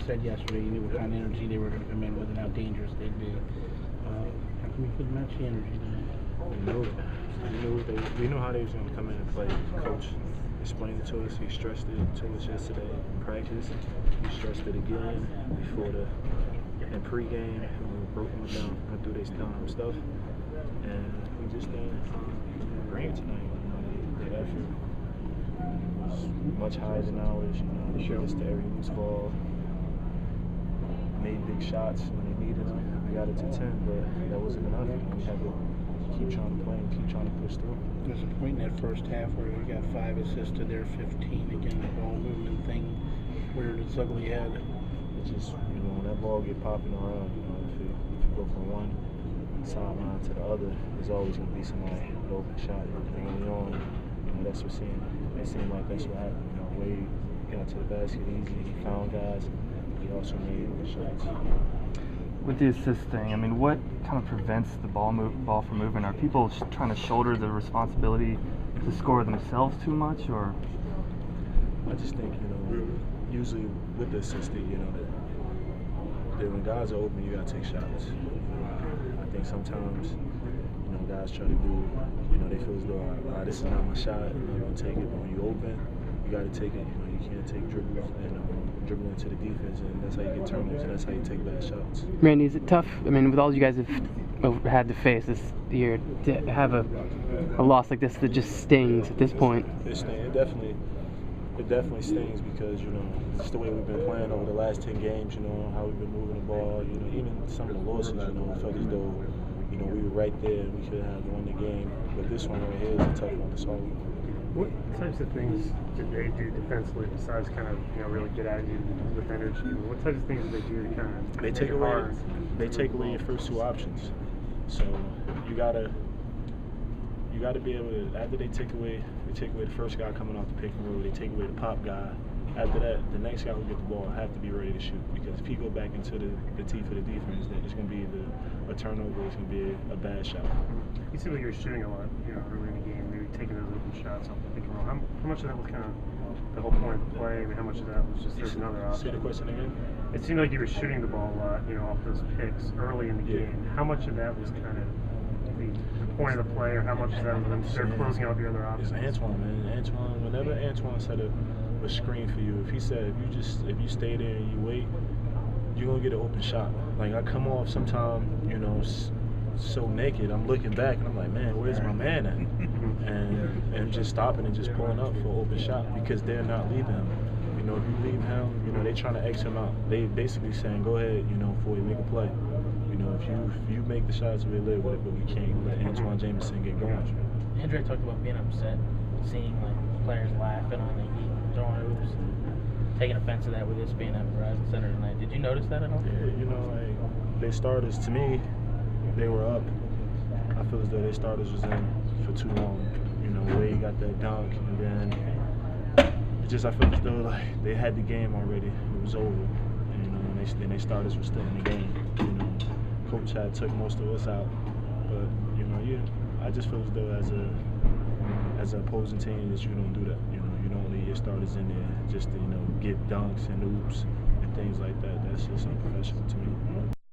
said yesterday you knew what kind of energy they were going to come in with and how dangerous they'd be. How come you couldn't match the energy tonight? We knew how they was going to come in and play. Coach explained it to us. He stressed it to us yesterday in practice. He stressed it again before in pregame. We broke them down, went through their stuff, and we just didn't bring it tonight. The effort was much higher than ours. They showed us to every loose ball. Made big shots when they needed them. We got it to 10, but that wasn't enough. We had to keep trying to play and keep trying to push through. There's a point in that first half where we got 5 assists to their 15. Again, the ball movement thing reared its ugly head. It's just, when that ball get popping around, if you go from one sideline to the other, there's always going to be somebody with an open shot. And early on, that's what it seemed like that's what happened. Wade got to the basket easy, he found guys, he also made open shots. With the assisting, what kind of prevents the ball from moving? Are people trying to shoulder the responsibility to score themselves too much, or? I just think, usually with the assisting, that when guys are open, you gotta take shots. I think sometimes, guys try to do, they feel as though, this is not my shot, I'm not gonna take it. But when you open, you gotta take it. You can't take dribbles and dribble into the defense, and that's how you get turnovers, and that's how you take bad shots. Randy, is it tough? With all you guys have had to face this year, to have a loss like this that just stings at this point. It definitely stings because it's the way we've been playing over the last 10 games. How we've been moving the ball. Even some of the losses. It felt as though we were right there and we could have won the game. But this one right here is a tough one to solve. What types of things did they do defensively besides kind of really get at you with energy? What types of things did they do to kind of They take away your first 2 options. So you gotta be able to, after they take away the first guy coming off the pick and roll, they take away the pop guy. After that, the next guy who get the ball have to be ready to shoot, because if he go back into the teeth of the defense, then it's going to be a turnover. It's going to be a bad shot. You seem like you were shooting a lot, early in the game, maybe taking those open shots off the pick and roll. How much of that was kind of the whole point of the play? How much of that was just there's another option? Say the question again. It seemed like you were shooting the ball a lot, off those picks early in the game. How much of that was kind of the point of the play, or how much of that was them closing out the other options? It's Antoine, man. Whenever Antoine set a screen for you, if he said if you stay there and you wait, you're gonna get an open shot. Like, I come off sometime, so naked, I'm looking back and I'm like, man, where's my man at? and just stopping and just pulling up for an open shot, because they're not leaving him. If you leave him, they trying to X him out. They basically saying, go ahead, Foye, make a play. If you make the shots, we live with it, but we can't let Antoine Jameson get going. Andre talked about being upset, seeing players laughing on the Heat, throwing hoops, taking offense to that with this being at Verizon Center tonight. Did you notice that at all? Yeah, they starters, to me, they were up. I feel as though their starters was in for too long. Wade got that dunk, and then I feel as though they had the game already. It was over, and they starters were still in the game. Coach had took most of us out, but I just feel as though as an opposing team that you don't do that. You don't leave your starters in there just to get dunks and oops and things like that. That's just unprofessional to me.